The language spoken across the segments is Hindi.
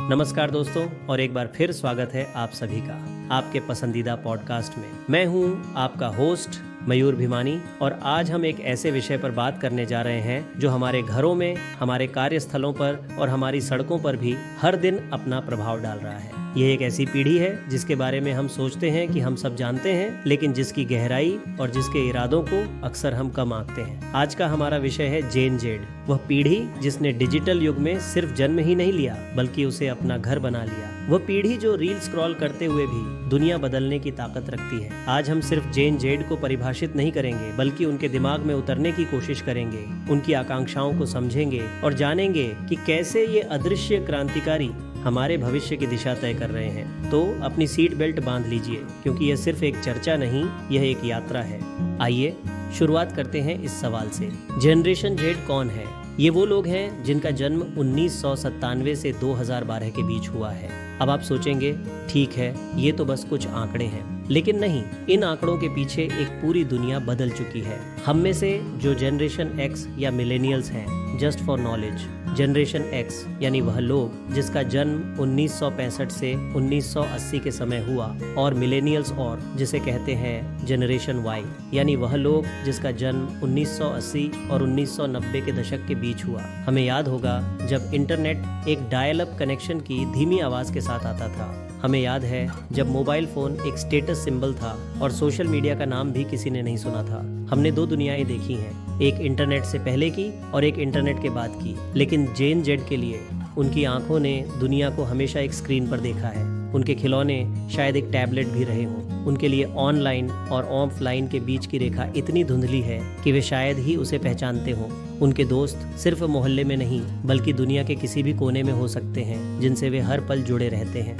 नमस्कार दोस्तों, और एक बार फिर स्वागत है आप सभी का आपके पसंदीदा पॉडकास्ट में। मैं हूं आपका होस्ट मयूर भिमानी, और आज हम एक ऐसे विषय पर बात करने जा रहे हैं जो हमारे घरों में, हमारे कार्यस्थलों पर और हमारी सड़कों पर भी हर दिन अपना प्रभाव डाल रहा है। ये एक ऐसी पीढ़ी है जिसके बारे में हम सोचते हैं कि हम सब जानते हैं, लेकिन जिसकी गहराई और जिसके इरादों को अक्सर हम कम आंकते हैं। आज का हमारा विषय है जेन जेड, वह पीढ़ी जिसने डिजिटल युग में सिर्फ जन्म ही नहीं लिया बल्कि उसे अपना घर बना लिया। वह पीढ़ी जो रील स्क्रॉल करते हुए भी दुनिया बदलने की ताकत रखती है। आज हम सिर्फ जेन जेड को परिभाषित नहीं करेंगे, बल्कि उनके दिमाग में उतरने की कोशिश करेंगे, उनकी आकांक्षाओं को समझेंगे और जानेंगे कि कैसे ये अदृश्य क्रांतिकारी हमारे भविष्य की दिशा तय कर रहे हैं। तो अपनी सीट बेल्ट बांध लीजिए, क्योंकि यह सिर्फ एक चर्चा नहीं, यह एक यात्रा है। आइए शुरुआत करते हैं इस सवाल से। जनरेशन जेड कौन है? ये वो लोग हैं जिनका जन्म 1997 से 2012 के बीच हुआ है। अब आप सोचेंगे, ठीक है, ये तो बस कुछ आंकड़े हैं, लेकिन नहीं, इन आंकड़ों के पीछे एक पूरी दुनिया बदल चुकी है। हम में से जो जनरेशन एक्स या मिलेनियल्स हैं, just for knowledge, generation x यानी वह लोग जिसका जन्म 1965 से 1980 के समय हुआ, और मिलेनियल्स और जिसे कहते हैं जनरेशन वाई यानी वह लोग जिसका जन्म 1980 और 1990 के दशक के बीच हुआ। हमें याद होगा जब इंटरनेट एक डायल अप कनेक्शन की धीमी आवाज के साथ आता था। हमें याद है जब मोबाइल फोन एक स्टेटस सिंबल था और सोशल मीडिया का नाम भी किसी ने नहीं सुना था। हमने दो दुनियाएं देखी हैं, एक इंटरनेट से पहले की और एक इंटरनेट के बाद की। लेकिन जेन जेड के लिए उनकी आंखों ने दुनिया को हमेशा एक स्क्रीन पर देखा है। उनके खिलौने शायद एक टैबलेट भी रहे हों। उनके लिए ऑनलाइन और ऑफलाइन के बीच की रेखा इतनी धुंधली है कि वे शायद ही उसे पहचानते हों। उनके दोस्त सिर्फ मोहल्ले में नहीं, बल्कि दुनिया के किसी भी कोने में हो सकते हैं, जिनसे वे हर पल जुड़े रहते हैं।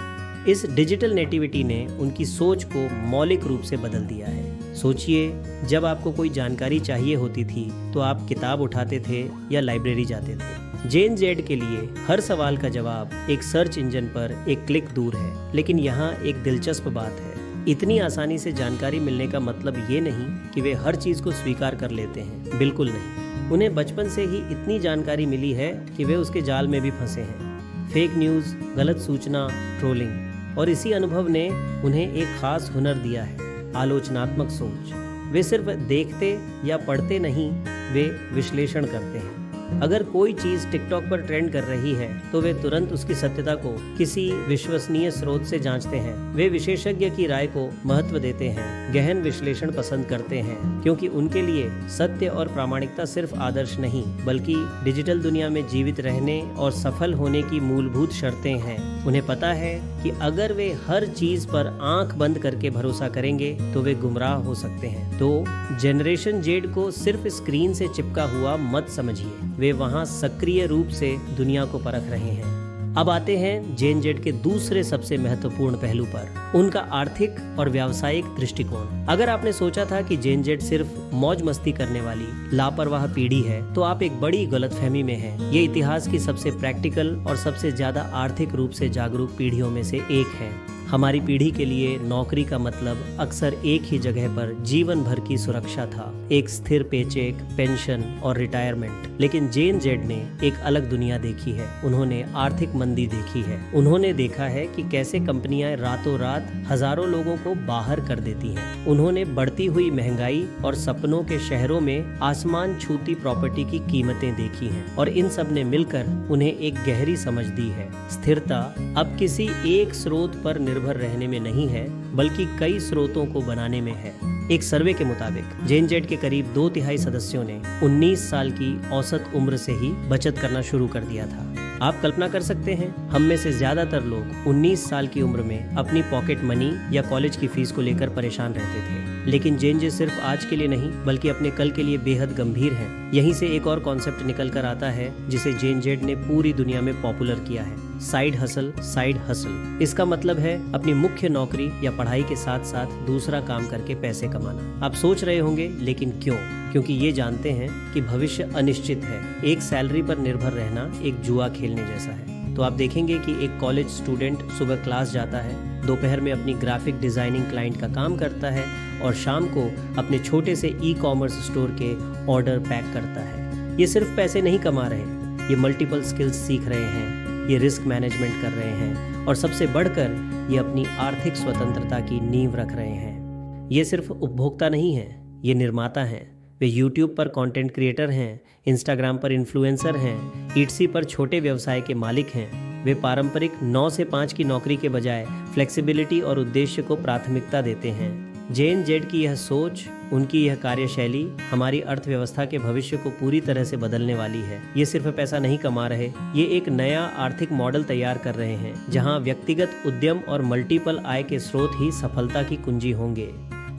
इस डिजिटल नेटिविटी ने उनकी सोच को मौलिक रूप से बदल दिया है। सोचिए, जब आपको कोई जानकारी चाहिए होती थी तो आप किताब उठाते थे या लाइब्रेरी जाते थे। जेन जेड के लिए हर सवाल का जवाब एक सर्च इंजन पर एक क्लिक दूर है। लेकिन यहाँ एक दिलचस्प बात है, इतनी आसानी से जानकारी मिलने का मतलब ये नहीं कि वे हर चीज को स्वीकार कर लेते हैं। बिल्कुल नहीं, उन्हें बचपन से ही इतनी जानकारी मिली है कि वे उसके जाल में भी फंसे हैं। फेक न्यूज, गलत सूचना, ट्रोलिंग, और इसी अनुभव ने उन्हें एक खास हुनर दिया है, आलोचनात्मक सोच। वे सिर्फ देखते या पढ़ते नहीं, वे विश्लेषण करते हैं। अगर कोई चीज टिकटॉक पर ट्रेंड कर रही है तो वे तुरंत उसकी सत्यता को किसी विश्वसनीय स्रोत से जांचते हैं। वे विशेषज्ञ की राय को महत्व देते हैं, गहन विश्लेषण पसंद करते हैं, क्योंकि उनके लिए सत्य और प्रामाणिकता सिर्फ आदर्श नहीं, बल्कि डिजिटल दुनिया में जीवित रहने और सफल होने की मूलभूत शर्तें हैं। उन्हें पता है कि अगर वे हर चीज पर आंख बंद करके भरोसा करेंगे तो वे गुमराह हो सकते हैं। तो जनरेशन जेड को सिर्फ स्क्रीन से चिपका हुआ मत समझिए, वे वहां सक्रिय रूप से दुनिया को परख रहे हैं। अब आते हैं जेन जेड के दूसरे सबसे महत्वपूर्ण पहलू पर, उनका आर्थिक और व्यावसायिक दृष्टिकोण। अगर आपने सोचा था कि जेन जेड सिर्फ मौज मस्ती करने वाली लापरवाह पीढ़ी है, तो आप एक बड़ी गलतफहमी में हैं। ये इतिहास की सबसे प्रैक्टिकल और सबसे ज्यादा आर्थिक रूप से जागरूक पीढ़ियों में से एक है। हमारी पीढ़ी के लिए नौकरी का मतलब अक्सर एक ही जगह पर जीवन भर की सुरक्षा था, एक स्थिर पेचेक, पेंशन और रिटायरमेंट। लेकिन जेन जेड ने एक अलग दुनिया देखी है। उन्होंने आर्थिक मंदी देखी है। उन्होंने देखा है कि कैसे कंपनियां रातों रात हजारों लोगों को बाहर कर देती हैं। उन्होंने बढ़ती हुई महंगाई और सपनों के शहरों में आसमान छूती प्रॉपर्टी की कीमतें देखी हैं, और इन सब ने मिलकर उन्हें एक गहरी समझ दी है। स्थिरता अब किसी एक स्रोत पर निर्भर रहने में नहीं है, बल्कि कई स्रोतों को बनाने में है। एक सर्वे के मुताबिक जेन जेड के करीब 2/3 सदस्यों ने 19 साल की औसत उम्र से ही बचत करना शुरू कर दिया था। आप कल्पना कर सकते हैं, हम में से ज्यादातर लोग 19 साल की उम्र में अपनी पॉकेट मनी या कॉलेज की फीस को लेकर परेशान रहते थे। लेकिन जेन जेड सिर्फ आज के लिए नहीं, बल्कि अपने कल के लिए बेहद गंभीर हैं। यहीं से एक और कॉन्सेप्ट निकल कर आता है जिसे जेन जेड ने पूरी दुनिया में पॉपुलर किया है, साइड हसल। साइड हसल इसका मतलब है अपनी मुख्य नौकरी या पढ़ाई के साथ साथ दूसरा काम करके पैसे कमाना। आप सोच रहे होंगे, लेकिन क्यों? क्योंकि ये जानते हैं कि भविष्य अनिश्चित है। एक सैलरी पर निर्भर रहना एक जुआ खेलने जैसा है। तो आप देखेंगे कि एक कॉलेज स्टूडेंट सुबह क्लास जाता है, दोपहर में अपनी ग्राफिक डिजाइनिंग क्लाइंट का काम करता है और शाम को अपने छोटे से ई-कॉमर्स स्टोर के ऑर्डर पैक करता है। ये सिर्फ पैसे नहीं कमा रहे, ये मल्टीपल स्किल्स सीख रहे हैं। ये रिस्क मैनेजमेंट कर रहे हैं और सबसे बढ़कर ये अपनी आर्थिक स्वतंत्रता की नींव रख रहे हैं। ये सिर्फ उपभोक्ता नहीं हैं, ये निर्माता हैं। वे यूट्यूब पर कंटेंट क्रिएटर हैं, इंस्टाग्राम पर इन्फ्लुएंसर हैं, ईटसी पर छोटे व्यवसाय के मालिक हैं। वे पारंपरिक 9 से 5 की नौकरी के बजाय फ्लेक्सिबिलिटी और उद्देश्य को प्राथमिकता देते हैं। JNZ की यह सोच, उनकी यह कार्यशैली हमारी अर्थव्यवस्था के भविष्य को पूरी तरह से बदलने वाली है। ये सिर्फ पैसा नहीं कमा रहे, ये एक नया आर्थिक मॉडल तैयार कर रहे हैं जहां व्यक्तिगत उद्यम और मल्टीपल आय के स्रोत ही सफलता की कुंजी होंगे।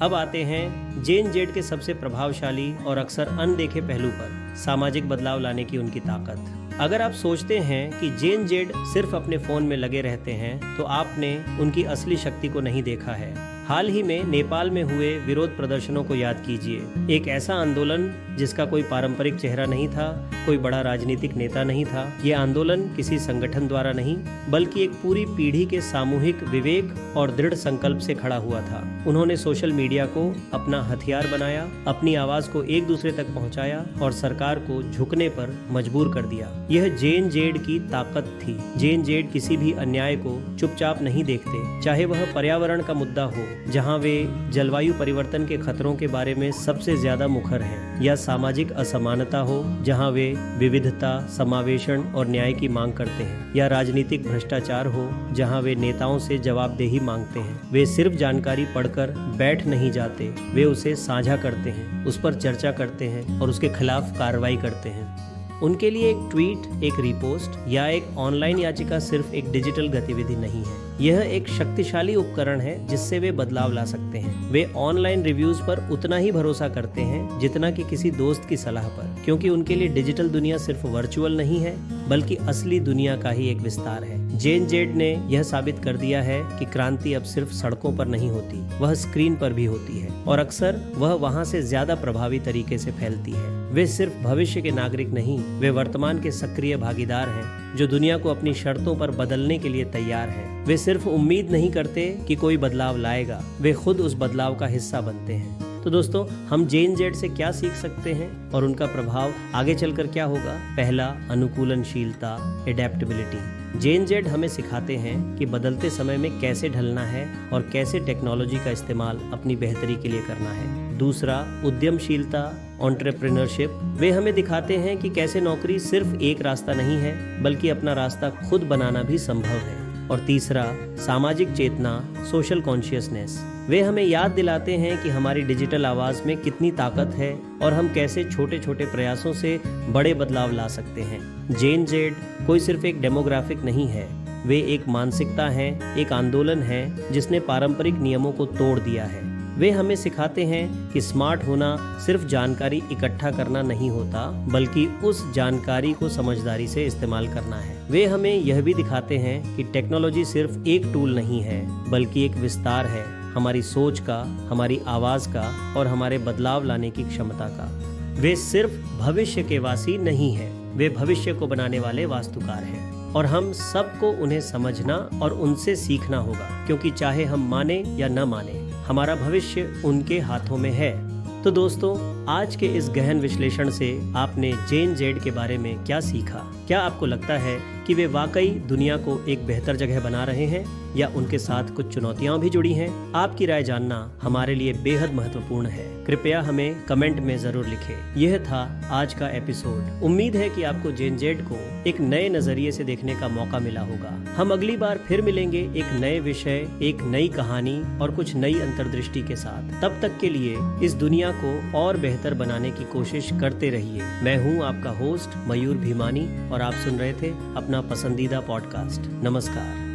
अब आते हैं JNZ के सबसे प्रभावशाली और अक्सर अनदेखे पहलू पर, सामाजिक बदलाव लाने की उनकी ताकत। अगर आप सोचते हैं कि JNZ सिर्फ अपने फोन में लगे रहते हैं तो आपने उनकी असली शक्ति को नहीं देखा है। हाल ही में नेपाल में हुए विरोध प्रदर्शनों को याद कीजिए। एक ऐसा आंदोलन जिसका कोई पारंपरिक चेहरा नहीं था, कोई बड़ा राजनीतिक नेता नहीं था। ये आंदोलन किसी संगठन द्वारा नहीं बल्कि एक पूरी पीढ़ी के सामूहिक विवेक और दृढ़ संकल्प से खड़ा हुआ था। उन्होंने सोशल मीडिया को अपना हथियार बनाया, अपनी आवाज को एक दूसरे तक पहुंचाया और सरकार को झुकने पर मजबूर कर दिया। यह JNZ की ताकत थी। JNZ किसी भी अन्याय को चुपचाप नहीं देखते, चाहे वह पर्यावरण का मुद्दा हो जहां वे जलवायु परिवर्तन के खतरों के बारे में सबसे ज्यादा मुखर हैं, या सामाजिक असमानता हो जहां वे विविधता, समावेशन और न्याय की मांग करते हैं, या राजनीतिक भ्रष्टाचार हो जहां वे नेताओं से जवाबदेही मांगते हैं। वे सिर्फ जानकारी पढ़कर बैठ नहीं जाते, वे उसे साझा करते हैं, उस पर चर्चा करते हैं और उसके खिलाफ कार्रवाई करते हैं। उनके लिए एक ट्वीट, एक रिपोस्ट या एक ऑनलाइन याचिका सिर्फ एक डिजिटल गतिविधि नहीं है, यह एक शक्तिशाली उपकरण है जिससे वे बदलाव ला सकते हैं। वे ऑनलाइन रिव्यूज पर उतना ही भरोसा करते हैं जितना कि किसी दोस्त की सलाह पर, क्योंकि उनके लिए डिजिटल दुनिया सिर्फ वर्चुअल नहीं है बल्कि असली दुनिया का ही एक विस्तार है। JNZ ने यह साबित कर दिया है कि क्रांति अब सिर्फ सड़कों पर नहीं होती, वह स्क्रीन पर भी होती है और अक्सर वह वहां से ज्यादा प्रभावी तरीके से फैलती है। वे सिर्फ भविष्य के नागरिक नहीं, वे वर्तमान के सक्रिय भागीदार हैं जो दुनिया को अपनी शर्तों पर बदलने के लिए तैयार हैं। वे सिर्फ उम्मीद नहीं करते कि कोई बदलाव लाएगा, वे खुद उस बदलाव का हिस्सा बनते हैं। तो दोस्तों, हम JNZ से क्या सीख सकते हैं और उनका प्रभाव आगे चलकर क्या होगा? पहला, अनुकूलनशीलता, एडेप्टेबिलिटी। JNZ हमें सिखाते हैं कि बदलते समय में कैसे ढलना है और कैसे टेक्नोलॉजी का इस्तेमाल अपनी बेहतरी के लिए करना है। दूसरा, उद्यमशीलता, एंटरप्रेन्योरशिप। वे हमें दिखाते हैं कि कैसे नौकरी सिर्फ एक रास्ता नहीं है बल्कि अपना रास्ता खुद बनाना भी संभव है। और तीसरा, सामाजिक चेतना, सोशल कॉन्शियसनेस। वे हमें याद दिलाते हैं कि हमारी डिजिटल आवाज में कितनी ताकत है और हम कैसे छोटे छोटे प्रयासों से बड़े बदलाव ला सकते हैं। JNZ कोई सिर्फ एक डेमोग्राफिक नहीं है, वे एक मानसिकता है, एक आंदोलन है जिसने पारंपरिक नियमों को तोड़ दिया है। वे हमें सिखाते हैं कि स्मार्ट होना सिर्फ जानकारी इकट्ठा करना नहीं होता बल्कि उस जानकारी को समझदारी से इस्तेमाल करना है। वे हमें यह भी दिखाते हैं कि टेक्नोलॉजी सिर्फ एक टूल नहीं है बल्कि एक विस्तार है हमारी सोच का, हमारी आवाज का और हमारे बदलाव लाने की क्षमता का। वे सिर्फ भविष्य के वासी नहीं हैं, वे भविष्य को बनाने वाले वास्तुकार हैं और हम सबको उन्हें समझना और उनसे सीखना होगा, क्योंकि चाहे हम माने या न माने, हमारा भविष्य उनके हाथों में है। तो दोस्तों, आज के इस गहन विश्लेषण से आपने JNZ के बारे में क्या सीखा? क्या आपको लगता है कि वे वाकई दुनिया को एक बेहतर जगह बना रहे हैं या उनके साथ कुछ चुनौतियां भी जुड़ी हैं? आपकी राय जानना हमारे लिए बेहद महत्वपूर्ण है। कृपया हमें कमेंट में जरूर लिखें। यह था आज का एपिसोड। उम्मीद है कि आपको JNZ को एक नए नजरिए से देखने का मौका मिला होगा। हम अगली बार फिर मिलेंगे एक नए विषय, एक नई कहानी और कुछ नई अंतर्दृष्टि के साथ। तब तक के लिए इस दुनिया को और बेहतर बनाने की कोशिश करते रहिए। मैं हूँ आपका होस्ट मयूर भीमानी और आप सुन रहे थे अपना पसंदीदा पॉडकास्ट। नमस्कार।